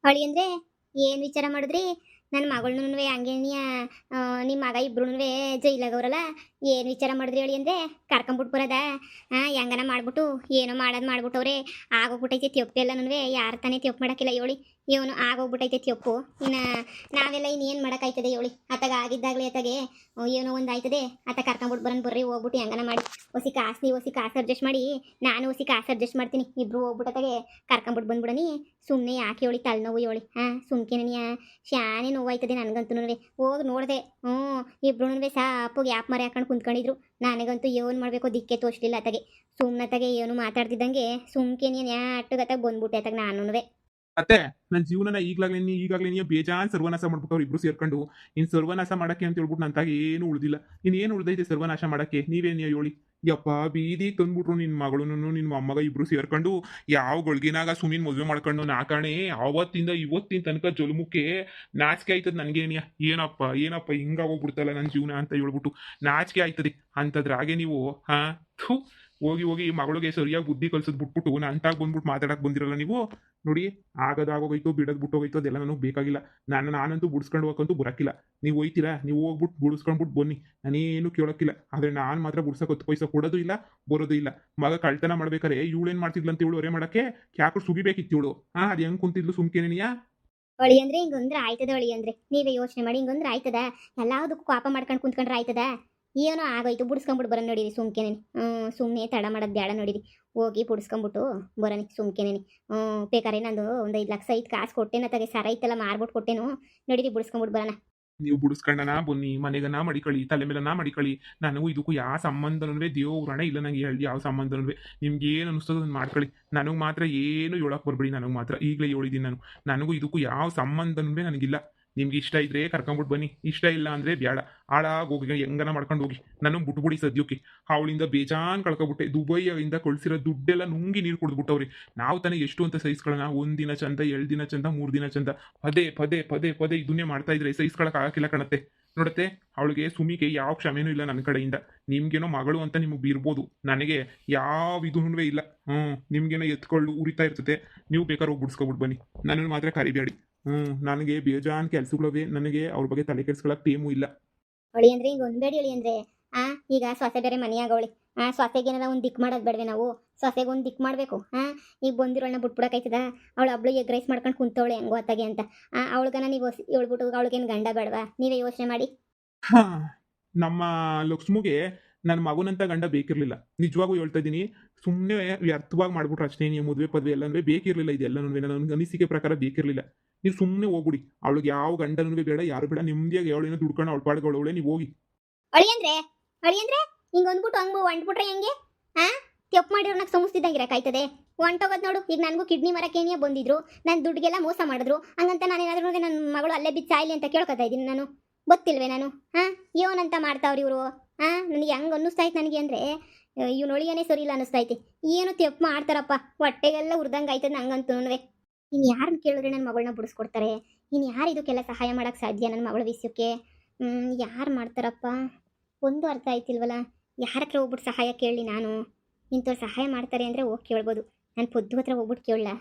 ಹೊಳಿ ಅಂದ್ರೆ ಏನು ವಿಚಾರ ಮಾಡಿದ್ರಿ? ನನ್ನ ಮಗಳನ್ನೂ ಹಂಗೇನಿಯ ನಿಮ್ಮ ಮಗ ಇಬ್ರು ಜೈಲಾಗವ್ರಲ್ಲ, ಏನು ವಿಚಾರ ಮಾಡಿದ್ರಿ ಹೇಳಿ ಅಂದ್ರೆ ಕರ್ಕೊಂಬಿಟ್ಟು ಬರೋದ? ಹೆಂಗನ ಮಾಡ್ಬಿಟ್ಟು ಏನೋ ಮಾಡೋದು ಮಾಡ್ಬಿಟ್ಟವ್ರೆ. ಆಗೋಗ್ಬಿಟ್ಟೈತೆ ತೆಪ್ಪು ಎಲ್ಲನೂ. ಯಾರು ತಾನೇ ತೆಪ್ಪು ಮಾಡೋಕ್ಕಿಲ್ಲ ಹೇಳಿ. ಇವನು ಆಗೋಗ್ಬಿಟ್ಟೈತೆ ತೆಪ್ಪು. ಇನ್ನು ನಾವೆಲ್ಲ ಇನ್ನೇನು ಮಾಡೋಕ್ಕಾಯ್ತದೆ ಹೇಳಿ? ಅತ್ತಾಗ ಆಗಿದ್ದಾಗಲೇ ಅತ್ತಾಗೆ ಏನೋ ಒಂದು ಆಯ್ತದೆ. ಅತ್ತ ಕರ್ಕೊಂಬಿಟ್ಟು ಬರ್ರಿ ಹೋಗ್ಬಿಟ್ಟು ಹೆಂಗನ ಮಾಡಿ ಹೊಸಿ ಕಾಸು ಅಡ್ಜಸ್ಟ್ ಮಾಡಿ. ನಾನು ಹೊಸಿ ಕಾಸು ಅಡ್ಜಸ್ಟ್ ಮಾಡ್ತೀನಿ. ಇಬ್ರು ಹೋಗ್ಬಿಟ್ಟತ್ತಾಗೆ ಕರ್ಕೊಂಬಿಟ್ಟು ಬಂದ್ಬಿಡನಿ. ಸುಮ್ಮನೆ ಯಾಕೆ ಹೇಳಿ ತಲೆನೋವು ಹೇಳಿ? ಸುಮ್ಕೆನೆಯ ಶಾನೆ ನೋವಾಯ್ತದೆ ನನಗಂತೂ. ಹೋಗಿ ನೋಡಿದೆ, ಇಬ್ರು ಸಾಪೋಗಿ ಯಾಪ್ ಮರೆ ಹಾಕೊಂಡು ಕುಂತ್ಕೊಂಡಿದ್ರು. ನನಗಂತೂ ಏನು ಮಾಡಬೇಕು ದಿಕ್ಕೆ ತೋಚ್ಲಿಲ್ಲ. ಅತ್ತಾಗೆ ಸುಮ್ಮನತ್ತಾಗೆ ಏನು ಮಾತಾಡ್ತಿದ್ದಂಗೆ ಸುಮ್ಕೆನೆ ಯಾಟಗತ್ತಾಗ ಬಂದ್ಬಿಟ್ಟೆ ಅತ್ತಾಗ ನಾನು. ಅತ್ತೆ, ನನ್ನ ಜೀವನನ ಈಗಾಗ್ಲೇ ಬೇಜಾನ್ ಸರ್ವನಾಶ ಮಾಡ್ಬಿಟ್ಟವ್ರು ಇಬ್ರು ಸೇರ್ಕೊಂಡು. ಇನ್ ಸರ್ವನಾಶ ಮಾಡಕ್ಕೆ ಅಂತ ಹೇಳ್ಬಿಟ್ಟು ನಂತಾಗ ಏನು ಉಳಿದಿಲ್ಲ. ಇನ್ನೇನು ಉಳ್ದೈತೆ ಸರ್ವನಾಶ ಮಾಡಕ್ಕೆ? ನೀವೇನು ಹೇಳಿ? ಯಪ್ಪ, ಬೀದಿಗೆ ತಂದ್ಬಿಟ್ರು ನಿನ್ನ ಮಗಳೂ ನಿನ್ನ ಮೊಮ್ಮಗ ಇಬ್ರು ಸೇರ್ಕೊಂಡು. ಯಾವ ಗಳಿಗೆನಾಗ ಸುಮ್ಮನೆ ಮದುವೆ ಮಾಡ್ಕೊಂಡು ನಾಕಾಣೆ ಅವತ್ತಿಂದ ಇವತ್ತಿನ ತನಕ ಜೊಲ್ಮುಕ್ಕೆ ನಾಚಿಕೆ ಆಯ್ತದ ನನಗೇನಿಯ. ಏನಪ್ಪ ಹಿಂಗಾಗೋಗ್ಬಿಡ್ತಲ್ಲ ನನ್ನ ಜೀವನ ಅಂತ ಹೇಳ್ಬಿಟ್ಟು ನಾಚಿಕೆ ಆಯ್ತದೆ. ಅಂತದ್ರಾಗೆ ನೀವು ಥು ಹೋಗಿ ಮಗಳಿಗೆ ಸರಿಯಾಗಿ ಬುದ್ಧಿ ಕಲ್ಸದ್ ಬಿಟ್ಬಿಟ್ಟು ನಂತಾಗ ಬಂದ್ಬಿಟ್ಟು ಮಾತಾಡಕ್ ಬಂದಿರಲ್ಲ ನೀವು. ನೋಡಿ, ಆಗೋಗೋಯ್ತು, ಬಿಡೋದು ಬಿಟ್ಟೋಗೋಯ್ತು, ಅದೆಲ್ಲ ನನಗೆ ಬೇಕಾಗಿಲ್ಲ. ನಾನಂತೂ ಬುಡ್ಸ್ಕೊಂಡು ಹೋಗಕ್ಕಂತೂ ಬರಕ್ಕಿಲ್ಲ. ನೀವು ಹೋಯ್ತೀರಾ, ನೀವು ಹೋಗ್ಬಿಟ್ಟು ಬುಡ್ಸ್ಕೊಂಡ್ಬಿಟ್ಟು ಬನ್ನಿ, ನಾನೇನು ಕೇಳೋಕ್ಕಿಲ್ಲ. ಆದರೆ ನಾನು ಮಾತ್ರ ಬುಡ್ಸಕ್ಕೆ 10 ಪೈಸೆ ಕೊಡೋದು ಇಲ್ಲ, ಬರೋದು ಇಲ್ಲ. ಮಗ ಕಳ್ತನ ಮಾಡ್ಬೇಕಾರೆ ಇವಳೇನು ಮಾಡ್ತಿದ್ಲು ಅಂತ ಇವಳು ಹೊರೆ ಮಾಡಕ್ಕೆ ಯಾಕೆ ಸುಗಿಬೇಕಿತ್ತು ಇವಳು? ಅದು ಹೆಂಗೆ ಕುಂತಿದ್ಲು ಸುಮ್ಕೆನೆಯಾ? ಹೊಳಿ ಅಂದ್ರೆ ಹಿಂಗೊಂದ್ರೆ ಆಯ್ತದ? ಹೊಳಿ ಅಂದ್ರೆ ನೀವೇ ಯೋಚನೆ ಮಾಡಿ, ಹಿಂಗೊಂದ್ರೆ ಆಯ್ತದ? ಎಲ್ಲದಕ್ಕೂ ಪಾಪ ಮಾಡ್ಕೊಂಡು ಕುಂತ್ಕೊಂಡ್ರೆ ಆಯ್ತದ? ಏನೋ ಆಗೋಯ್ತು, ಬುಡ್ಸ್ಕೊಂಬಿಟ್ಟು ಬರೋಣ ನೋಡಿರಿ ಸುಮ್ಕೆನೆ. ಸುಮ್ಮನೆ ತಡ ಮಾಡೋದು ಬೇಡ ನೋಡಿರಿ. ಹೋಗಿ ಬುಡ್ಸ್ಕೊಂಬಿಟ್ಟು ಬರೋನಿ ಸುಮ್ಕೆನೆ. ಬೇಕಾರೆ ನಂದು ಒಂದು 5 ಲಕ್ಷ ಐದು ಕಾಸು ಕೊಟ್ಟೇನ ತಗೆ, ಸರ ಐತಲ್ಲ ಮಾರ್ಬಿಟ್ಟು ಕೊಟ್ಟೇನು ನೋಡಿರಿ. ಬುಡ್ಸ್ಕೊಂಬಿಟ್ಟು ಬರೋಣ. ನೀವು ಬುಡಿಸ್ಕೊಂಡನ ಬನ್ನಿ, ಮನೆಗನ ಮಡಿಕಳಿ, ತಲೆ ಮೇಲನ ಮಡಿಕಳಿ. ನನಗೂ ಇದಕ್ಕೂ ಯಾವ ಸಂಬಂಧನೂ ದೇವ್ರಣ ಇಲ್ಲ. ನಂಗೆ ಹೇಳಿ ಯಾವ ಸಂಬಂಧನೂ. ನಿಮ್ಗೆ ಏನು ಅನಿಸ್ತದ ಅದನ್ನ ಮಾಡ್ಕೊಳ್ಳಿ. ನನಗೆ ಮಾತ್ರ ಏನು ಹೇಳಕ್ ಬರ್ಬೇಡಿ. ನನಗೆ ಮಾತ್ರ ಈಗಲೇ ಹೇಳಿದ್ದೀನಿ. ನನಗೂ ಇದಕ್ಕೂ ಯಾವ ಸಂಬಂಧನೂ ನನಗಿಲ್ಲ. ನಿಮ್ಗೆ ಇಷ್ಟ ಇದ್ರೆ ಕರ್ಕೊಂಬಿಟ್ಟು ಬನ್ನಿ, ಇಷ್ಟ ಇಲ್ಲ ಅಂದ್ರೆ ಬೇಡ. ಹಾಳಾಗೋಗಿ ಹೆಂಗನ ಮಾಡ್ಕೊಂಡು ಹೋಗಿ. ನನಗೆ ಬಿಟ್ಬಿಡಿ ಸದ್ಯಕ್ಕೆ. ಅವಳಿಂದ ಬೇಜಾನ್ ಕಳ್ಕೊಬಿಟ್ಟೆ. ದುಬೈಯಿಂದ ಕಳ್ಸಿರೋ ದುಡ್ಡೆಲ್ಲ ನುಂಗಿ ನೀರು ಕುಡಿದ್ಬಿಟ್ಟವ್ರಿ. ನಾವು ತಾನೇ ಎಷ್ಟು ಅಂತ ಸಹಿಸ್ಕೊಳ್ಳೋಣ? 1 ದಿನ ಚಂದ, 2 ದಿನ ಚಂದ, 3 ದಿನ ಚಂದ, ಪದೇ ಇದನ್ನೇ ಮಾಡ್ತಾ ಇದ್ರೆ ಸಹಿಸ್ಕೊಳಕ್ ಆಗಕ್ಕಿಲ್ಲ ಕಣತ್ತೆ. ನೋಡತ್ತೆ, ಅವಳಿಗೆ ಸುಮಿಗೆ ಯಾವ ಕ್ಷಮೆನೂ ಇಲ್ಲ ನನ್ನ ಕಡೆಯಿಂದ. ನಿಮ್ಗೇನೋ ಮಗಳು ಅಂತ ನಿಮಗೆ ಬೀರ್ಬೋದು, ನನಗೆ ಯಾವ ಇದೂ ಇಲ್ಲ. ನಿಮ್ಗೇನೋ ಎತ್ಕೊಳ್ಳು ಉರಿತಾ ಇರ್ತದೆ. ನೀವು ಬೇಕಾದ್ರೆ ಹೋಗಿ ಬಿಡ್ಸ್ಕೊಬಿಟ್ಟು ಬನ್ನಿ, ನನ್ನನ್ನು ಮಾತ್ರ ಕರಿಬೇಡಿ. ನನಗೆ ಬೇಜಾನ್ ಕೆಲ್ಸಗಳವೆ. ನನಗೆ ಅವ್ರ ಬಗ್ಗೆ ತಲೆ ಕೆಡ್ಸ್ಕೊಳಕ್ ಟೀಮು ಇಲ್ಲ. ಹೊಳಿ ಅಂದ್ರೆ ಈಗ ಒಂದ್ಬೇಡಿ. ಹೇಳಿ ಅಂದ್ರೆ ಈಗ ಸೊಸೆ ಬೇರೆ ಮನೆಯಾಗವಳಿ. ಸೊಸೆಗೇನಾರ ಒಂದು ದಿಕ್ ಮಾಡೋದು ಬೇಡವೆ ನಾವು? ಸೊಸೆಗೆ ಒಂದು ದಿಕ್ ಮಾಡಬೇಕು. ಈಗ ಬಂದಿರೋಳನ್ನ ಬಿಟ್ಬಿಡಕಾಯ್ತದ? ಅವಳು ಹಬ್ಳು ಎಗ್ ರೈಸ್ ಮಾಡ್ಕೊಂಡು ಕುಂತವಳೆ ಹೆಂಗೋ ಅತ್ತಾಗೆ ಅಂತ. ಅವಳಿಗನ ನೀವು ಹೇಳ್ಬಿಟ್ಟು ಅವಳಿಗೇನು ಗಂಡ ಬೇಡವಾ? ನೀವೇ ಯೋಚನೆ ಮಾಡಿ. ಹಾ, ನಮ್ಮ ಲಕ್ಷ್ಮಿಗೆ ನನ್ನ ಮಗುನಂತ ಗಂಡ ಬೇಕಿರ್ಲಿಲ್ಲ. ನಿಜವಾಗೂ ಹೇಳ್ತಾ ಇದ್ದೀನಿ. ಸುಮ್ಮನೆ ವ್ಯರ್ಥವಾಗಿ ಮಾಡ್ಬಿಟ್ರು ಅಷ್ಟೇ. ನೀವು ಮದುವೆ ಪದವಿ ಎಲ್ಲನೂ ಬೇಕಿರ್ಲಿಲ್ಲ. ಇದೆಲ್ಲನೂ ನನ್ನ ಅನಿಸಿಕೆ ಪ್ರಕಾರ ಬೇಕಿರ್ಲಿಲ್ಲ. ನೀವು ಸುಮ್ಮನೆ ಹೋಗ್ಬಿಡಿ. ಅವಳಿಗೆ ಯಾವ ಗಂಡನೂ ಬೇಡ, ಯಾರು ಬೇಡ. ನಿಮ್ದಿಯಾಗಿ ಅವಳೇನೋ ದುಡ್ಕೊಂಡು ಅವಳ ಪಾಡ್ಗಳವಳೆ, ನೀವು ಹೋಗಿ. ಹೊಳಿ ಅಂದ್ರೆ ಹಿಂಗ ಅಂದ್ಬಿಟ್ಟು ಹೊಂಟ್ಬಿಟ್ರೆ ಹೆಂಗೆ? ತೆಪ್ಪು ಮಾಡಿರೋನಾಗ ಸಮಸ್ತಿದ್ದಂಗಿರಕಾಯ್ತದೆ. ಹೊಂಟೋಗೋದು ನೋಡು. ಈಗ ನನಗೂ ಕಿಡ್ನಿ ಮರಕ್ಕೇನಿಯ ಬಂದಿದ್ರು, ನನ್ನ ದುಡ್ಡಿಗೆಲ್ಲ ಮೋಸ ಮಾಡಿದ್ರು. ಹಂಗಂತ ನಾನೇನಾದ್ರೂ ನನ್ನ ಮಗಳು ಅಲ್ಲೇ ಬಿದ್ದು ಸಾಯ್ಲಿ ಅಂತ ಕೇಳ್ಕೊತಾ ಇದ್ದೀನಿ ನಾನು? ಗೊತ್ತಿಲ್ವೇ ನಾನು? ಏನಂತ ಮಾಡ್ತಾವ್ರಿ ಇವರು? ನನಗೆ ಹೆಂಗೆ ಅನ್ನಿಸ್ತಾಯ್ತು ನನಗೆ ಅಂದರೆ, ಇವ್ನು ಒಳಿಯನೇ ಸರಿ ಇಲ್ಲ ಅನ್ನಿಸ್ತೈತಿ. ಏನು ತೆಪ್ಪು ಮಾಡ್ತಾರಪ್ಪ, ಹೊಟ್ಟೆಗೆಲ್ಲ ಉರ್ದಂಗೆ ಆಯ್ತದೆ ನಂಗಂತೂ. ಇನ್ನು ಯಾರನ್ನ ಕೇಳಿದ್ರೆ ನನ್ನ ಮಗಳನ್ನ ಬಿಡಿಸ್ಕೊಡ್ತಾರೆ? ಇನ್ನು ಯಾರು ಇದಕ್ಕೆಲ್ಲ ಸಹಾಯ ಮಾಡೋಕ್ಕೆ ಸಾಧ್ಯ ನನ್ನ ಮಗಳ ವಿಷಯಕ್ಕೆ? ಯಾರು ಮಾಡ್ತಾರಪ್ಪ? ಒಂದು ಅರ್ಥ ಆಯ್ತಿಲ್ವಲ್ಲ. ಯಾರ ಹತ್ರ ಹೋಗ್ಬಿಟ್ಟು ಸಹಾಯ ಕೇಳಲಿ ನಾನು? ಇಂಥವ್ರು ಸಹಾಯ ಮಾಡ್ತಾರೆ ಅಂದರೆ ಹೋಗಿ ಕೇಳ್ಬೋದು. ನಾನು ಪೊದ್ದು ಹತ್ರ ಹೋಗ್ಬಿಟ್ಟು ಕೇಳಲ್ಲ.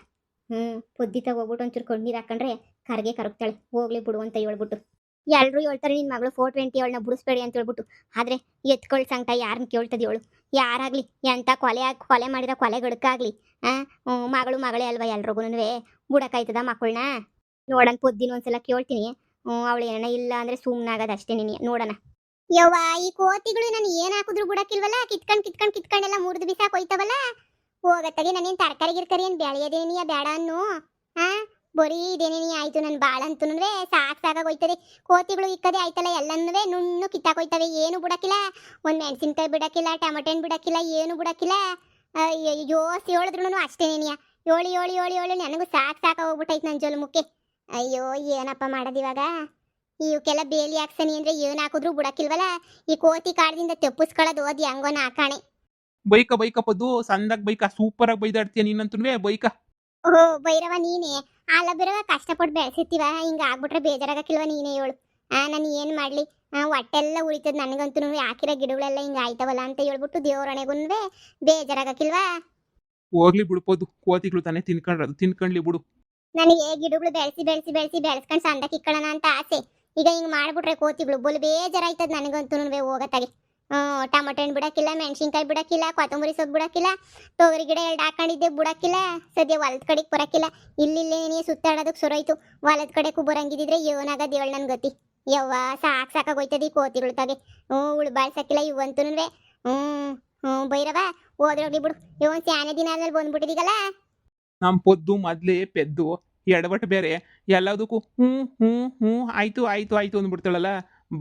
ಪೊದ್ದಿತಾಗ ಹೋಗ್ಬಿಟ್ಟು ಒಂಚೂರು ಕಣ್ಣೀರು ಹಾಕೊಂಡ್ರೆ ಕರ್ಗೆ ಕರಗ್ತಾಳೆ. ಹೋಗ್ಲಿ ಬಿಡು ಅಂತ ಹೇಳ್ಬಿಟ್ಟು ಎಲ್ಲರೂ ಹೇಳ್ತಾರೆ ನಿನ್ನ ಮಗಳು 420 ಅವಳನ್ನ ಬಿಡಿಸ್ಬೇಡಿ ಅಂತ ಹೇಳ್ಬಿಟ್ಟು. ಆದರೆ ಎತ್ಕೊಳ್ಳಿ ಸಂಕಟ ಯಾರನ್ನ ಕೇಳ್ತದೆ ಹೇಳು? ಯಾರಾಗಲಿ ಎಂಥ ಕೊಲೆ ಮಾಡಿರೋ ಕೊಲೆಗಡಕ್ಕಾಗಲಿ ಮಗಳೇ ಅಲ್ವಾ? ಎಲ್ರಿಗೂ ಬಿಡೋಕ್ಕಾಯ್ತದ ಮಕ್ಕಳನ್ನ? ನೋಡೋಣ, ಪೊದ್ದಿನ ಒಂದ್ಸಲ ಕೇಳ್ತೀನಿ. ಅವಳು ಏನ ಇಲ್ಲ ಅಂದರೆ ಸುಮ್ಮನಾಗೋದು ಅಷ್ಟೇ. ನೀನು ನೋಡೋಣ. ಯವ್ವ, ಈ ಕೋತಿಗಳು ನಾನು ಏನು ಹಾಕಿದ್ರು ಬಿಡಕ್ಕಿಲ್ವಲ್ಲ. ಕಿತ್ಕೊಂಡೆಲ್ಲ 3 ದಿವಸ ಕೊಯ್ತವಲ್ಲ. ಹೋಗತ್ತಾಗೆ ನಾನೇನು ತರಕಾರಿ ಗಿರ್ಕಾರಿ ಏನು ಬೆಳೆಯೋದೇನಿಯ ಬೇಡ ಅನ್ನು? ಬರೀ ಇದೇನೇನಿ ಆಯ್ತು ನನ್ನ ಬಾಳ ಅಂತೂ ಸಾಕಾಗೋಯ್ತದೆ. ಕೋತಿಗಳು ಇಕ್ಕದೆ ಆಯ್ತಲ್ಲ, ಎಲ್ಲನೂ ನುಣ್ಣು ಕಿತ್ತಾಕೋಯ್ತವೆ. ಏನು ಬಿಡಕ್ಕಿಲ್ಲ. ಒಂದು ಮೆಣಸಿನ್ಕಾಯಿ ಬಿಡಕ್ಕಿಲ್ಲ, ಟೊಮೆಟೊ ಬಿಡಕ್ಕಿಲ್ಲ, ಏನು ಬಿಡಕ್ಕಿಲ್ಲ. ಯೋಸಿ ಹೇಳಿದ್ರು ಅಷ್ಟೇನೇನಿಯ. ಏಳಿ ನನಗೂ ಸಾಕಾಗೋಗ್ಬಿಟ್ಟೈತೆ ನನ್ನ ಜೊಲ್ಮುಕ್ಕೆ. ಅಯ್ಯೋ, ಏನಪ್ಪ ಮಾಡೋದು ಇವಾಗ? ಇವಕ್ಕೆಲ್ಲ ಬೇಲಿ ಹಾಕ್ಸನಿ ಅಂದ್ರೆ ಏನು ಹಾಕಿದ್ರು ಬಿಡಕ್ಕಿಲ್ವಲ್ಲ. ಈ ಕೋತಿ ಕಾಡದಿಂದ ತೆಪ್ಪಿಸ್ಕೊಳ್ಳೋದು ಓದಿ ಹಂಗೋ ನಾಕಾಣೆ. ಬೈಕ ಪದ್ದು ಸಂದಾಗ ಬೈಕ ಸೂಪರ್ ಆಗಿ ಬೈದಾಡ್ತೀಯ ನೀನಂತೂ ಬೈಕ. ಓಹೋ ಭೈರವ, ನೀನೇ ಆಲ ಬಿರವ ಕಷ್ಟಪಟ್ಟು ಬೆಳೆಸಿರ್ತೀವ. ಹಿಂಗ ಆಗ್ಬಿಟ್ರೆ ಬೇಜಾರಾಗಕ್ಕಿಲ್ವ? ನೀನೇ ಹೇಳು. ನಾನು ಏನು ಮಾಡಲಿ? ಹೊಟ್ಟೆಲ್ಲ ಉಳಿತದ ನನಗಂತೂ. ಹಾಕಿರೋ ಗಿಡಗಳೆಲ್ಲ ಹಿಂಗೆ ಆಯ್ತವಲ್ಲ ಅಂತ ಹೇಳ್ಬಿಟ್ಟು ದೇವ್ರಣೆಗೂ ಬೇಜಾರಾಗಕ್ಕಿಲ್ವಾ? ಹೋಗ್ಲಿ ಬಿಡ್ಬೋದು, ಕೋತಿಗಳು ತಾನೇ ತಿನ್ಕೊಂಡ್ರದು, ತಿನ್ಕೊಂಡ್ಲಿ ಬಿಡು. ನನಗೆ ಗಿಡಗಳು ಬೆಳೆಸಿ ಬೆಳೆಸಿ ಬೆಳೆಸಿ ಬೆಳೆಸ್ಕೊಂಡು ಸಂದಕ್ಕೆ ಇಕ್ಕೊಳ್ಳೋಣ ಅಂತ ಆಸೆ. ಈಗ ಹಿಂಗ್ ಮಾಡ್ಬಿಟ್ರೆ ಕೋತಿಗಳು ಬಲು ಬೇಜಾರಾಯ್ತದ ನನಗಂತೂ ಹೋಗತ್ತಾಗೆ. ಟೊಮಟೊ ಹಣ್ಣು ಬಿಡಕ್ಕಿಲ್ಲ, ಮೆಣಸಿನ್ಕಾಯಿ ಬಿಡಕ್ಕಿಲ್ಲ, ಕೊತ್ತಂಬರಿ ಸೊಪ್ಪು ಬಿಡಕ್ಕಿಲ್ಲ, ತೊಗರಿ ಗಿಡ 2 ಹಾಕೊಂಡಿದ್ದೆ ಬಿಡಕ್ಕಿಲ್ಲ. ಸದ್ಯ ಹೊಲದ ಕಡೆಗೆ ಬರಕ್ಕಿಲ್ಲ. ಇಲ್ಲಿಲ್ಲೇ ಸುತ್ತಾಡೋದಕ್ಕೆ ಸೊರೋಯ್ತು. ಹೊಲದ ಕಡೆಗೂ ಬರಂಗಿದ್ರೆ ಏನಾಗದ ಹೇಳ ನನ್ ಗತಿ. ಯವ್ವ ಸಾಕಾಗೋಯ್ತದ ಈ ಕೋತಿಗಳು ತಾಗೆ. ಉಳ್ಬಾಳ್ಸಕ್ಕಿಲ್ಲ ಇವಂತೂನುವೆ. ಬೈರವ ಹೋದ್ರೋಗ್ಲಿ ಬಿಡು. ಇವನ್ ಸ್ಯಾನೆ ದಿನ ಆದ್ಮೇಲೆ ಬಂದ್ಬಿಟ್ಟಿದೀಗಲ್ಲ. ನಮ್ಮ ಪೊದ್ದು ಮೊದಲೇ ಪೆದ್ದು ಎಡವಟ್ಟು ಬೇರೆ ಎಲ್ಲದಕ್ಕೂ ಹ್ಞೂ ಹ್ಞೂ ಹ್ಞೂ ಆಯ್ತು ಆಯ್ತು ಆಯ್ತು ಅಂದ್ಬಿಡ್ತಾಳಲ್ಲ.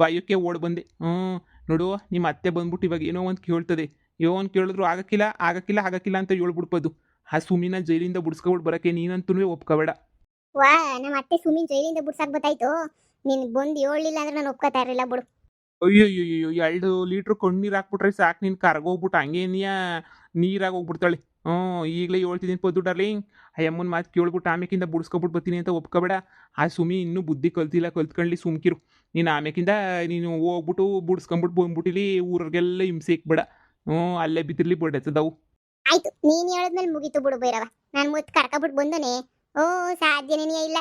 ಭಯಕ್ಕೆ ಓಡ್ ಬಂದೆ. ನೋಡು ನಿಮ್ಮ ಅತ್ತೆ ಬಂದ್ಬಿಟ್ಟು ಇವಾಗ ಏನೋ ಒಂದು ಕೇಳ್ತದೆ. ಏನು ಕೇಳಿದ್ರು ಆಗಕ್ಕಿಲ್ಲ ಆಗಕ್ಕಿಲ್ಲ ಆಗಕ್ಕಿಲ್ಲ ಅಂತ ಹೇಳ್ಬಿಡ್ಬೋದು. ಆ ಸುಮಿನ ಜೈಲಿಂದ ಬಿಡಿಸ್ಕೊಬಿಟ್ಟು ಬರೋಕ್ಕೆ ನೀನಂತೂ ಒಪ್ಕೋಬೇಡ. ವಾ ನಮ್ಮ ಅತ್ತೆ ಸುಮಿನ್ ಜೈಲಿಂದ ಬಿಡ್ಸಾಕ್ ಗೊತ್ತಾಯ್ತು. ನೀನ್ ಬಂದು ಹೇಳಲಿಲ್ಲ ಅಂದ್ರೆ ನಾನು ಒಪ್ಕೋತಾ ಇರಲಿಲ್ಲ ಬಿಡು. ಅಯ್ಯಯ್ಯೋ 2 ಲೀಟ್ರ್ ಕಣ್ಣೀರು ಹಾಕ್ಬಿಟ್ರೆ ಸಾಕು, ನೀನು ಕರ್ಗೋಗ್ಬಿಟ್ಟು ಹಂಗೆ ನೀರಾಗಿ ಹೋಗ್ಬಿಡ್ತಾಳೆ. ಈಗಲೇ ಹೇಳ್ತಿದ್ದೀನಿ ಪೊದ್ದು ಡಾರ್ಲಿಂಗ್. ಆ ಅಮ್ಮನ ಮಾತು ಕೇಳ್ಬಿಟ್ಟು ಆಮೇಕಿಂದ ಬಿಡಿಸ್ಕೊಬಿಟ್ಟು ಬರ್ತೀನಿ ಅಂತ ಒಪ್ಕೋಬೇಡ. ಆ ಸುಮಿ ಇನ್ನೂ ಬುದ್ಧಿ ಕಲ್ತಿಲ್ಲ, ಕಲ್ತ್ಕೊಳ್ಳಿ ಸುಮ್ಕಿರು. ನೀನು ಆಮೇಕಿಂದ ನೀನು ಹೋಗ್ಬಿಟ್ಟು ಬಿಡಿಸ್ಕೊಂಬಿಟ್ಟು ಬಂದ್ಬಿಟ್ಟಿಲಿ ಊರಿಗೆಲ್ಲ ಹಿಂಸೆ ಇಕ್ಬೇಡ. ಅಲ್ಲೇ ಬಿದ್ದಿರ್ಲಿ ಬಡ್ಡೆತ್ತದವು. ಆಯ್ತು ನೀನ್ ಹೇಳದ್ಮೇಲೆ ಮುಗೀತು ಬಿಡು ಬೈರವ. ನಾನು ಮುತ್ತು ಕರ್ಕೊಬಿಟ್ಟು ಬಂದನೆ. ಸಾಧ್ಯನೇ ಇಲ್ಲ.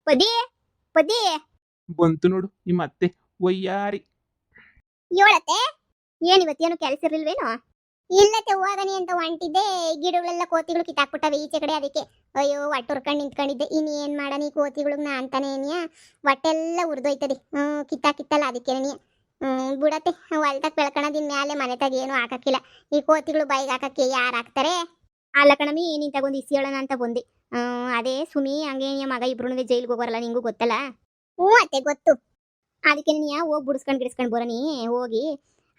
ಪದಿ ಪದಿ ಬಂತು ನೋಡು ನಿಮ್ಮ ಅತ್ತೆ ವಯ್ಯಾರಿ. ಹೇಳತ್ತೆ ಏನಿವತ್ತೇನು ಕೆಲಸ ಇರ್ಲಿಲ್ವೇನೋ? ಇಲ್ಲತ್ತೆ ಹೋಗನಿ ಅಂತ ಹೊಂಟಿದ್ದೆ. ಗಿಡಗಳೆಲ್ಲ ಕೋತಿಗಳು ಕಿತ್ತಾಕ್ಬಿಟ್ಟವೆ ಈಚೆ ಕಡೆ. ಅದಕ್ಕೆ ಅಯ್ಯೋ ಹೊಟ್ಟೆ ಉರ್ಕೊಂಡು ನಿಂತ್ಕೊಂಡಿದ್ದೆ. ಇನ್ನೇನ್ ಮಾಡನಿ ಕೋತಿಗಳಿಗೆ ನಾ ಅಂತಾನೆ ಏನಿಯ ಹೊಟ್ಟೆಲ್ಲ ಉರ್ದೋಯ್ತದೆ. ಕಿತ್ತಲ್ಲ ಅದಕ್ಕೇನಿಯ. ಬಿಡತ್ತೆ ಹೊಲ್ದಾಗ ಬೆಳ್ಕೊಳೋದಿನ ಮ್ಯಾಲೆ ಮನೆ ತಾಗ ಏನು ಹಾಕಕ್ಕಿಲ್ಲ. ಈ ಕೋತಿಗಳು ಬೈಗೆ ಹಾಕಕ್ಕೆ ಯಾರು ಹಾಕ್ತಾರೆ? ಅಲ್ಲ ಕಣಮಿ ನೀನ್ ತಗೊಂಡು ಇಸಿ ಹೇಳೋಣ ಅಂತ ಬಂದೆ. ಅದೇ ಸುಮಿ ಹಂಗೆ ಮಗ ಇಬ್ರು ಜೈಲ್ಗೆ ಹೋಗೋರಲ್ಲ, ನಿಂಗೂ ಗೊತ್ತಲ್ಲ. ಅತ್ತೆ ಗೊತ್ತು. ಅದಕ್ಕೆ ನೀ ಹೋಗಿ ಬಿಡಿಸ್ಕೊಂಡು ಗಿಡಿಸ್ಕೊಂಡು ಬರೋನಿ ಹೋಗಿ.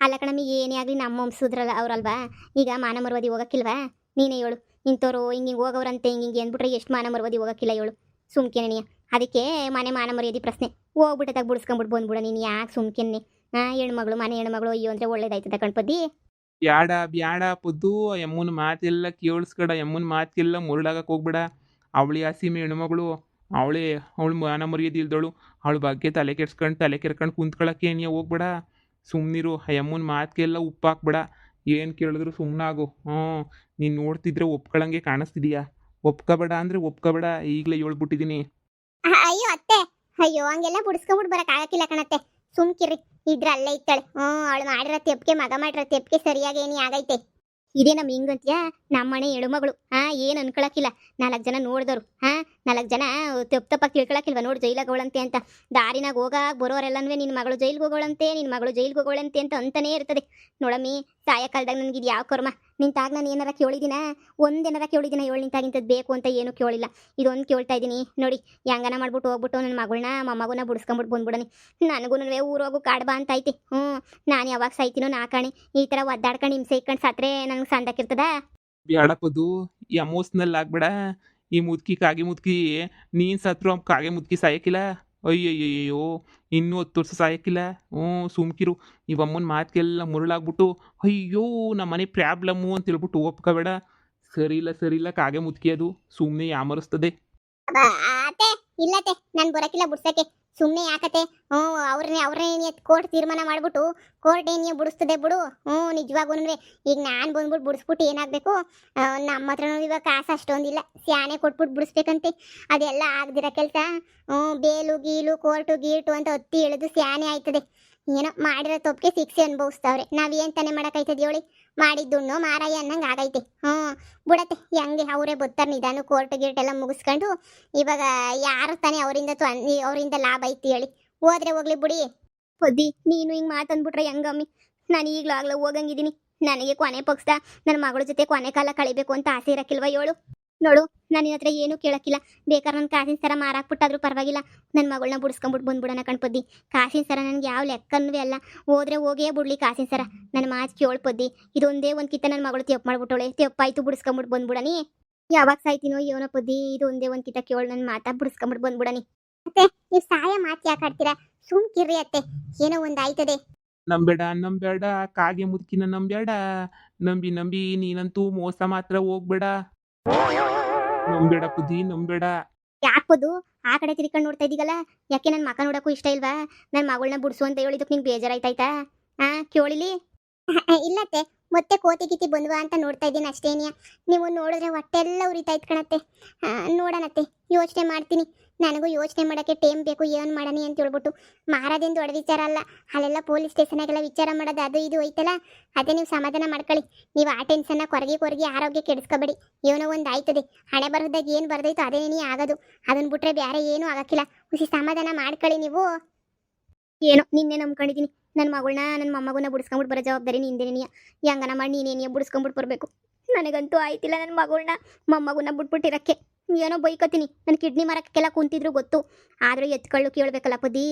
ಅಲ್ಲ ಕಣಮಿ ಏನೇ ಆಗಲಿ ನಮ್ಮ ವಂಶದ್ರಲ್ಲ ಅವ್ರಲ್ವಾ. ಈಗ ಮಾನ ಮರ್ವದಿ ಹೋಗಕ್ಕಿಲ್ವಾ? ನೀನೇ ಹೇಳು. ಇಂಥವ್ರು ಹಿಂಗೆ ಹೋಗೋರಂತೆ ಹಿಂಗೆ ಅಂದ್ಬಿಟ್ರೆ ಎಷ್ಟು ಮಾನ ಮರ್ವದಿ ಹೋಗಕ್ಕಿಲ್ಲ ಹೇಳು. ಸುಮ್ಕೆನೆ ಅದಕ್ಕೆ ಮನೆ ಮಾನ ಮರ್ಯಾದಿ ಪ್ರಶ್ನೆ. ಹೋಗ್ಬಿಟ್ಟದಾಗ ಬಿಡಿಸ್ಕೊಂಡ್ಬಿಟ್ಟು ಬಂದ್ಬಿಡ ನೀನು. ಯಾಕೆ ಸುಮ್ಕೆನೆ? ಹೆಣ್ಮಗಳು ಮನೆ ಹೆಣ್ಮಗಳು ಅಯ್ಯೋ ಅಂದರೆ ಒಳ್ಳೇದಾಯ್ತದ ಕಣ್ಪದ್ದಿ. ಬ್ಯಾಡ ಬ್ಯಾಡ ಪೊದ್ದು. ಎಮ್ಮನ ಮಾತೆಲ್ಲ ಕೇಳಿಸ್ಕಡ. ಎಮ್ಮನ ಮಾತೆಲ್ಲ ಮುರುಳಾಗಕ್ಕೆ ಹೋಗ್ಬೇಡ. ಅವಳಿ ಹಸಿಮೆ ಹೆಣ್ಮಗಳು. ಅವಳು ಮಾನ ಮರ್ಯಾದೆ ಇಲ್ದವಳು. ಅವಳ ಬಗ್ಗೆ ತಲೆ ಕೆರ್ಕೊಂಡು ಕುಂತ್ಕೊಳ್ಳೋಕ್ಕೆ ನೀ ಹೋಗ್ಬೇಡ. ಸುಮ್ಮನಿರು. ಆ ಅಮ್ಮನ ಮಾತಿಗೆಲ್ಲ ಉಪ್ಪು ಹಾಕ್ಬೇಡ. ಏನು ಕೇಳಿದ್ರು ಸುಮ್ಮನಾಗು. ನೀನು ನೋಡ್ತಿದ್ರೆ ಒಪ್ಕೊಳ್ಳಂಗೆ ಕಾಣಿಸ್ತಿದೀಯಾ. ಒಪ್ಕೋಬೇಡ ಅಂದರೆ ಒಪ್ಕೋಬೇಡ. ಈಗಲೇ ಹೇಳ್ಬಿಟ್ಟಿದ್ದೀನಿ. ಅಯ್ಯೋ ಅತ್ತೆ, ಅಯ್ಯೋ ಹಂಗೆಲ್ಲ ಬಿಡಿಸ್ಕೊಂಡ್ಬಿಟ್ಟು ಬರಕ್ ಆಗಕ್ಕಿಲ್ಲ ಕಣತ್ತೆ. ಸುಮ್ಕಿರಿ. ಇದ್ರ ಅಲ್ಲೇ ಇತ್ತಾಳೆ. ಅವಳು ಮಾಡಿರೋ ತೆಪ್ಪಿಗೆ ಮಗ ಮಾಡಿರೋ ತೆಪ್ಪಿಗೆ ಸರಿಯಾಗಿ ಏನಿ ಆಗೈತೆ. ಇದೇ ನಮ್ಮ ಹಿಂಗಂತ್ಯಾ ನಮ್ಮ ಮನೆ ಹೆಣ್ಮಗಳು. ಏನು ಅನ್ಕೊಳಕಿಲ್ಲ. 4 ಜನ ನೋಡಿದವರು. 4 ಜನ ತಪ್ಪಾಗಿ ತಿಳ್ಕೊಳಕಿಲ್ವ ನೋಡು ಜೈಲಾಗ ಹೋಗಳಂತೆ ಅಂತ. ದಾರಿನಾಗ ಹೋಗಾಗ ಬರೋರೆಲ್ಲನ್ವೇ ನಿನ್ನ ಮಗಳು ಜೈಲ್ಗೆ ಹೋಗೋಳಂತೆ, ನಿನ್ನ ಮಗಳು ಜೈಲ್ಗೆ ಹೋಗೋಳಂತೆ ಅಂತಾನೇ ಇರ್ತದೆ. ನೋಡಮ್ಮಿ ಸಾಯ ಕಾಲದಾಗ ನನಗಿದು ಯಾವ ಕರ್ಮ. ನಿಂತಾಗ ನಾನು ಏನಾರ ಕೇಳಿದಿನ? ಒಂದೇನಾರ ಕೇಳಿದಿನ? ಹೇಳಿ ನಿಂತಾಗಿಂತದ್ದು ಬೇಕು ಅಂತ ಏನು ಕೇಳಿಲ್ಲ. ಇದೊಂದು ಕೇಳ್ತಾ ಇದ್ದೀನಿ ನೋಡಿ. ಹೆಂಗನ ಮಾಡ್ಬಿಟ್ಟು ಹೋಗ್ಬಿಟ್ಟು ನನ್ನ ಮಗಳನ್ನ ಮೊಮ್ಮಗನ ಬಿಡಿಸ್ಕೊಂಬಿಟ್ಟು ಬಂದ್ಬಿಡನಿ. ನನಗೂ ಊರೋಗು ಕಾಡ್ಬಾ ಅಂತ ಐತಿ. ನಾನು ಯಾವಾಗ ಸಾಯ್ತೀನೋ ನಾಕಾಣೆ. ಈ ಥರ ಒದ್ದಾಡ್ಕೊಂಡು ಹಿಂಸೆ ಇಕ್ಕೊಂಡು ಸತ್ರೆ ನನಗೆ ಸಂದಕ್ಕಿರ್ತದ? ಬ್ಯಾಡಪ್ಪದು. ಎಮೋಷ್ನಲ್ ಆಗ್ಬೇಡ. ಈ ಕಾಗೆ ಮುದುಕಿ ನೀನು ಸತ್ರು ಕಾಗೆ ಮುದುಕಿ ಸಾಯಕ್ಕಿಲ್ಲ. ಅಯ್ಯಯ್ಯಯ್ಯೋ ಇನ್ನೂ 10 ವರ್ಷ ಸಾಯಕ್ಕಿಲ್ಲ. ಸುಮ್ಕಿರು. ಇವಮ್ಮನ ಮಾತಿಗೆಲ್ಲ ಮುರುಳಾಗ್ಬಿಟ್ಟು ಅಯ್ಯೋ ನಮ್ಮ ಮನೆ ಪ್ರಾಬ್ಲಮ್ಮು ಅಂತ ಹೇಳ್ಬಿಟ್ಟು ಒಪ್ಕೋಬೇಡ. ಸರಿ ಇಲ್ಲ ಕಾಗೆ ಮುದುಕಿ ಅದು ಸುಮ್ಮನೆ ಯಾಮರಿಸ್ತದೆ. ಅತ್ತೆ ಇಲ್ಲತ್ತೆ ನಾನು ಬರಕಿಲ್ಲ ಬಿಡ್ಸಕ್ಕೆ. ಸುಮ್ಮನೆ ಯಾಕತ್ತೆ? ಅವ್ರನ್ನೇ ಕೋರ್ಟ್ ತೀರ್ಮಾನ ಮಾಡ್ಬಿಟ್ಟು ಕೋರ್ಟ್ ಏನಿಯ ಬಿಡಿಸ್ತದೆ ಬಿಡು. ನಿಜವಾಗೂ ಈಗ ನಾನು ಬಂದ್ಬಿಟ್ಟು ಬಿಡಿಸ್ಬಿಟ್ಟು ಏನಾಗಬೇಕು? ನಮ್ಮ ಹತ್ರನೂ ಇವಾಗ ಕಾಸು ಅಷ್ಟೊಂದಿಲ್ಲ. ಸ್ಯಾನೆ ಕೊಟ್ಬಿಟ್ಟು ಬಿಡಿಸ್ಬೇಕಂತೆ. ಅದೆಲ್ಲ ಆಗದಿರೋ ಕೆಲಸ. ಬೇಲು ಗೀಲು ಕೋರ್ಟು ಗೀಟು ಅಂತ ಹತ್ತಿ ಎಳೆದು ಸ್ಯಾನೆ ಆಯ್ತದೆ. ಏನೋ ಮಾಡಿರೋ ತಪ್ಪಿಗೆ ಶಿಕ್ಷೆ ಅನುಭವಿಸ್ತಾವ್ರೆ. ನಾವೇನು ತಾನೇ ಮಾಡೋಕ್ಕಾಯ್ತದೆ ಹೇಳಿ? ಮಾಡಿದ್ದುಣ್ಣೋ ಮಾರಾಯ ಅನ್ನಂಗೆ ಆಗೈತೆ. ಬಿಡತ್ತೆ ಹೆಂಗೆ ಅವರೇ ಬರ್ತಾರೆ ನಿಧಾನ ಕೋರ್ಟ್ ಗೀಟ್ ಎಲ್ಲ ಮುಗಿಸ್ಕೊಂಡು. ಇವಾಗ ಯಾರು ತಾನೇ ಅವರಿಂದ ಲಾಭ ಐತಿ ಹೇಳಿ? ಹೋದ್ರೆ ಹೋಗ್ಲಿ ಬಿಡಿ. ಪೊದ್ದಿ ನೀನು ಹಿಂಗೆ ಮಾತಂದ್ಬಿಟ್ರೆ ಹೆಂಗಮ್ಮಿ? ನಾನು ಈಗಲೂ ಹೋಗಂಗಿದ್ದೀನಿ. ನನಗೆ ಕೊನೆ ಪಕ್ಷ ನನ್ನ ಮಗಳ ಜೊತೆ ಕೊನೆ ಕಾಲ ಕಳಿಬೇಕು ಅಂತ ಆಸೆ ಇರಕ್ಕಿಲ್ವ ಹೇಳು? ನೋಡು ನಾನು ನಿನ್ನ ಹತ್ರ ಏನೂ ಕೇಳಕ್ಕಿಲ್ಲ. ಬೇಕಾದ್ರೆ ನನ್ನ ಕಾಸಿನ ಸರ ಮಾರಾಕ್ಬಿಟ್ಟಾದ್ರೂ ಪರವಾಗಿಲ್ಲ. ನನ್ನ ಮಗಳನ್ನ ಬಿಡಿಸ್ಕೊಂಬಿಟ್ಟು ಬಂದ್ಬಿಡೋಣ ಕಣ್ಪದ್ದಿ. ಕಾಸಿನ ಸರ ನನಗೆ ಯಾವ ಲೆಕ್ಕನೂ ಅಲ್ಲ. ಹೋದ್ರೆ ಹೋಗೇ ಬಿಡ್ಲಿ ಕಾಸಿನ ಸರ. ನನ್ನ ಮಾತು ಕೇಳ್ಪದ್ದಿ. ಇದೊಂದೇ ಒಂದು ಕಿತ್ತ ನನ್ನ ಮಗಳು ತೆಪ್ಪು ಮಾಡ್ಬಿಟ್ಟವಳೆ. ತೆಪ್ಪಾಯ್ತು ಬಿಡಿಸ್ಕೊಂಬಿಟ್ಟು ಬಂದ್ಬಿಡನಿ. ಯಾವಾಗ ಸಾಯ್ತೀನೋ ಏನೋ ಪದ್ದಿ. ಇದೊಂದೇ ಒಂದು ಕಿತ್ತ ಕೇಳು ನನ್ನ ಮಾತಾ ಬಿಡಿಸ್ಕೊಂಬಿಟ್ಟು ಬಂದ್ಬಿಡನಿ. ಅತ್ತೆ ನೀವು ಸಾಯ ಮಾತು ಯಾಕೆ ಆಡ್ತೀರಾ? ಸುಮ್ಕಿರ್ರಿ ಅತ್ತೆ. ಏನೋ ಒಂದು ಆಯ್ತದೆ. ನಂಬೇಡ ಕಾಗೆ ಮುದುಕಿನ ನಂಬೇಡ. ನಂಬಿ ನೀನಂತೂ ಮೋಸ ಮಾತ್ರ ಹೋಗ್ಬೇಡ. ನಂಬೇಡ ಬುದ್ಧಿ ನಂಬೇಡ. ಯಾಕದು ಆ ಕಡೆ ತಿರ್ಕೊಂಡು ನೋಡ್ತಾ ಇದ್ದೀಗಲ್ಲ? ಯಾಕೆ ನನ್ನ ಮಕ ನೋಡಕ್ಕೂ ಇಷ್ಟ ಇಲ್ವಾ? ನನ್ನ ಮಗಳನ್ನ ಬಿಡಿಸು ಅಂತ ಹೇಳಿದಕ್ಕೆ ನಿಂಗೆ ಬೇಜಾರಾಯ್ತಾಯ್ತಾ? ಕೇಳಿಲಿ? ಇಲ್ಲತ್ತೆ ಮತ್ತೆ ಕೋತಿ ಗಿತಿ ಬಂದ್ವಾ ಅಂತ ನೋಡ್ತಾ ಇದ್ದೀನಿ ಅಷ್ಟೇನಿಯ. ನೀವು ನೋಡಿದ್ರೆ ಹೊಟ್ಟೆಲ್ಲ ಉರಿತಾ ಇತ್ತು ಕಣತ್ತೆ. ನೋಡೋಣತ್ತೆ, ಯೋಚನೆ ಮಾಡ್ತೀನಿ. ನನಗೂ ಯೋಚನೆ ಮಾಡೋಕ್ಕೆ ಟೈಮ್ ಬೇಕು, ಏನು ಮಾಡಣಿ ಅಂತ ಹೇಳ್ಬಿಟ್ಟು. ಮಾರೋದೇನು ದೊಡ್ಡ ವಿಚಾರ ಅಲ್ಲ, ಅಲ್ಲೆಲ್ಲ ಪೊಲೀಸ್ ಸ್ಟೇಷನಾಗೆಲ್ಲ ವಿಚಾರ ಮಾಡೋದು ಅದು ಇದು ಐತಲ್ಲ, ಅದೇ ನೀವು ಸಮಾಧಾನ ಮಾಡ್ಕೊಳ್ಳಿ. ನೀವು ಆ ಟೆನ್ಷನ್ನ ಕೊರಗಿ ಆರೋಗ್ಯ ಕೆಡಿಸ್ಕೋಬೇಡಿ. ಏನೋ ಒಂದು ಆಯ್ತದೆ, ಹಣೆ ಬರೋದಾಗ ಏನು ಬರ್ದೈತೋ ಅದೇನೇ ಆಗೋದು. ಅದನ್ನ ಬಿಟ್ರೆ ಬೇರೆ ಏನೂ ಆಗಕ್ಕಿಲ್ಲ. ಖುಷಿ ಸಮಾಧಾನ ಮಾಡ್ಕೊಳ್ಳಿ ನೀವು. ಏನೋ ನಿನ್ನೆ ನಂಬ್ಕೊಂಡಿದ್ದೀನಿ, ನನ್ನ ಮಗಳನ್ನ ನನ್ನ ಮೊಮ್ಮಗನ್ನ ಬಿಡಿಸ್ಕೊಂಬಿಟ್ಟು ಬರೋ ಜವಾಬ್ದಾರಿ ನಿಂದೇನಿಯ. ಹೆಂಗನ ಮಾಡಿ ನೀನೇನಿಯ ಬಿಡಿಸ್ಕೊಂಬಿಟ್ಟು ಬರಬೇಕು. ನನಗಂತೂ ಆಯ್ತಿಲ್ಲ ನನ್ನ ಮಗಳನ್ನ ಮೊಮ್ಮಗನ್ನ ಬಿಟ್ಬಿಟ್ಟಿರಕ್ಕೆ. ಏನೋ ಬೈಕತ್ತೀನಿ, ನನ್ನ ಕಿಡ್ನಿ ಮರಕ್ಕೆಲ್ಲ ಕುಂತಿದ್ರು ಗೊತ್ತು. ಆದರೂ ಎತ್ಕೊಳ್ಳು ಕೇಳಬೇಕಲ್ಲ ಪುದ್ದಿ.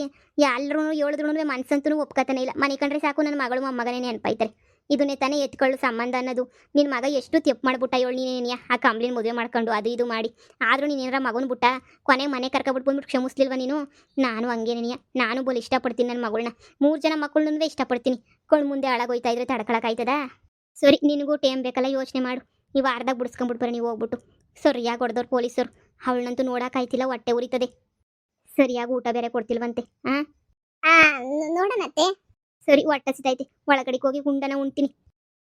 ಎಲ್ಲರೂ ಹೇಳಿದ್ರು ಮನ್ಸಂತೂ ಒಪ್ಕೋತಾನೆ ಇಲ್ಲ. ಮನೆ ಕಂಡ್ರೆ ಸಾಕು ನನ್ನ ಮಗಳು ಮೊಮ್ಮಗನೇ ನೆನಪಾಯ್ತಾರೆ. ಇದನ್ನೇ ತಾನೇ ಎತ್ಕೊಳ್ಳು ಸಂಬಂಧ ಅನ್ನೋದು. ನಿನ್ನ ಮಗ ಎಷ್ಟು ತೆಪ್ಪು ಮಾಡ್ಬಿಟ್ಟ ಹೇಳಿ ನೀನೇನಿಯ, ಆ ಕಂಬ್ಳಿನ ಮದುವೆ ಮಾಡ್ಕೊಂಡು ಅದು ಇದು ಮಾಡಿ. ಆದರೂ ನೀನೇನಾರ ಮಗನ ಬಿಟ್ಟ ಕೊನೆಗೆ ಮನೆ ಕರ್ಕೊಬಿಟ್ಟು ಬಂದ್ಬಿಟ್ಟು ಕ್ಷಮಿಸ್ಲಿಲ್ವ ನೀನು? ನಾನು ಹಂಗೇನೇನಿಯ, ನಾನು ಬೋಲ್ ಇಷ್ಟಪಡ್ತೀನಿ ನನ್ನ ಮಗಳನ್ನ. 3 ಜನ ಮಕ್ಕಳನ್ನೂ ಇಷ್ಟಪಡ್ತೀನಿ. ಕಣ್ಣು ಮುಂದೆ ಹಾಳಾಗೋಯ್ತಾ ಇದ್ರೆ ತಡ್ಕೊಳಕ್ಕಾಯ್ತದ? ಸರಿ, ನಿನಗೂ ಟೈಮ್ ಬೇಕಲ್ಲ, ಯೋಚನೆ ಮಾಡು. ನೀವು ವಾರದಾಗ ಬಿಡಿಸ್ಕೊಂಬಿಟ್ಟು ಬರೋ ನೀವು ಹೋಗ್ಬಿಟ್ಟು. ಸರಿಯಾಗಿ ಹೊಡೆದವ್ರು ಪೊಲೀಸರು. ಅವಳನ್ನಂತೂ ನೋಡೋಕ್ಕಾಯ್ತಿಲ್ಲ, ಹೊಟ್ಟೆ ಉರಿತದೆ. ಸರಿಯಾಗಿ ಊಟ ಬೇರೆ ಕೊಡ್ತಿಲ್ವಂತೆ. ನೋಡೋಣತ್ತೆ. ಸರಿ, ಹೊಟ್ಟೆ ಹಸಿತೈತಿ, ಒಳಗಡೆಗೆ ಹೋಗಿ ಗುಂಡನ ಉಣ್ತೀನಿ.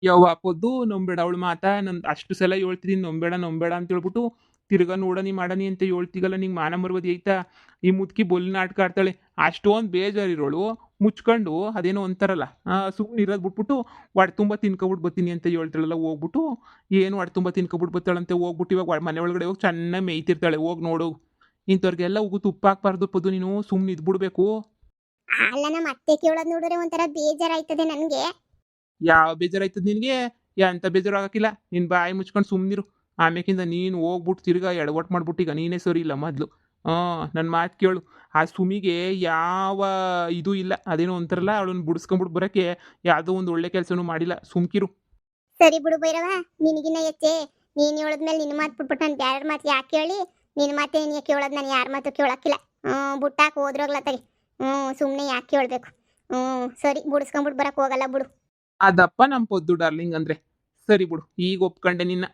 ಯವ್ವ ಪೊದ್ದು ನಂಬೇಡ ಅವಳು ಮಾತಾ. ನಂದು ಅಷ್ಟು ಸಲ ಹೇಳ್ತಿದ್ದೀನಿ ನಂಬೇಡ ಅಂತ ಹೇಳ್ಬಿಟ್ಟು ತಿರ್ಗಾ ನೋಡನಿ ಮಾಡನಿ ಅಂತ ಹೇಳ್ತೀಗಲ್ಲ. ನಿಂಗೆ ಮಾನ ಮರ್ವದಿ ಐತಾ? ಈ ಮುದುಕಿ ಬೊಲ್ ನಾಟಕ ಆಡ್ತಾಳೆ. ಅಷ್ಟೊಂದು ಬೇಜಾರಿರೋಳು ಮುಚ್ಕೊಂಡು ಅದೇನೋ ಅಂತಾರಲ್ಲ, ಸುಮ್ಮನೆ ಇರೋದು ಬಿಟ್ಬಿಟ್ಟು ಹೊಟ್ಟೆ ತುಂಬ ತಿನ್ಕೊಬಿಟ್ಟು ಬರ್ತೀನಿ ಅಂತ ಹೇಳ್ತಾಳಲ್ಲ. ಹೋಗ್ಬಿಟ್ಟು ಏನು ಹೊಟ್ಟೆ ತುಂಬ ತಿನ್ಕೊಬಿಟ್ಟು ಬರ್ತಾಳಂತೆ. ಹೋಗ್ಬಿಟ್ಟು ಇವಾಗ ಮನೆ ಒಳಗಡೆ ಹೋಗಿ ಚೆನ್ನಾಗಿ ಮೇಯ್ತಿರ್ತಾಳೆ. ಹೋಗಿ ನೋಡು. ಇಂಥವ್ರಿಗೆಲ್ಲ ಹೋಗು ತುಪ್ಪ ಹಾಕ್ಬಾರ್ದು ಪೊದ್ದು. ನೀನು ಸುಮ್ಮನೆ ಇದ್ಬಿಡ್ಬೇಕು. ಅಲ್ಲ, ನಮ್ಮ ಅತ್ತೆ ಕೇಳೋದು ನೋಡಿದ್ರೆ ಒಂಥರ ಬೇಜಾರಾಯ್ತದೆ ನನಗೆ. ಯಾವ ಬೇಜಾರಾಯ್ತದ ನಿನಗೆ? ಎಂಥ ಬೇಜಾರು ಆಗಕ್ಕಿಲ್ಲ. ನಿನ್ನ ಬಾಯಿ ಮುಚ್ಕೊಂಡು ಸುಮ್ಮನಿರು. ಆಮೇಕಿಂದ ನೀನು ಹೋಗ್ಬಿಟ್ಟು ತಿರ್ಗಾ ಎಡವಟ್ಟು ಮಾಡ್ಬಿಟ್ಟು ಈಗ ನೀನೇ ಸರಿ ಇಲ್ಲ ಮೊದಲು. ನನ್ನ ಮಾತು ಕೇಳು. ಆ ಸುಮಿಗೆ ಯಾವ ಇದು ಇಲ್ಲ. ಅದೇನೋ ಒಂಥರಲ್ಲ, ಅವಳನ್ನ ಬಿಡಿಸ್ಕೊಂಬಿಟ್ಟು ಬರೋಕ್ಕೆ ಯಾವುದೋ ಒಂದು ಒಳ್ಳೆ ಕೆಲಸನೂ ಮಾಡಿಲ್ಲ. ಸುಮ್ಕಿರು. ಸರಿ ಬಿಡು ಭೈರವ, ನಿನಗಿನ್ನ ಹೆಚ್ಚೆ. ನೀನು ಹೇಳಿದ್ಮೇಲೆ ನಿನ್ನ ಮಾತು ಬಿಟ್ಬಿಟ್ಟು ನಾನು ಬೇರೆ ಮಾತು ಯಾಕೆ ಕೇಳಿ? ನಿನ್ನ ಮಾತೇ ನೀನು ಕೇಳೋದು, ನಾನು ಯಾರ ಮಾತು ಕೇಳೋಕ್ಕಿಲ್ಲ. ಬುಟ್ಟಾಕಿ ಹೋದ್ರೋಗ್ಲ ತಗಿ. ಸುಮ್ಮನೆ ಯಾಕೆ ಕೇಳಬೇಕು? ಸರಿ, ಬಿಡಿಸ್ಕೊಂಬಿಟ್ಟು ಬರೋಕ್ಕೆ ಹೋಗಲ್ಲ ಬಿಡು. ಅದಪ್ಪ ನಮ್ಮ ಪೊದ್ದು ಡಾರ್ಲಿಂಗ್ ಅಂದರೆ. ಸರಿ ಬಿಡು, ಈಗ ಒಪ್ಕೊಂಡೆ ನಿನ್ನ.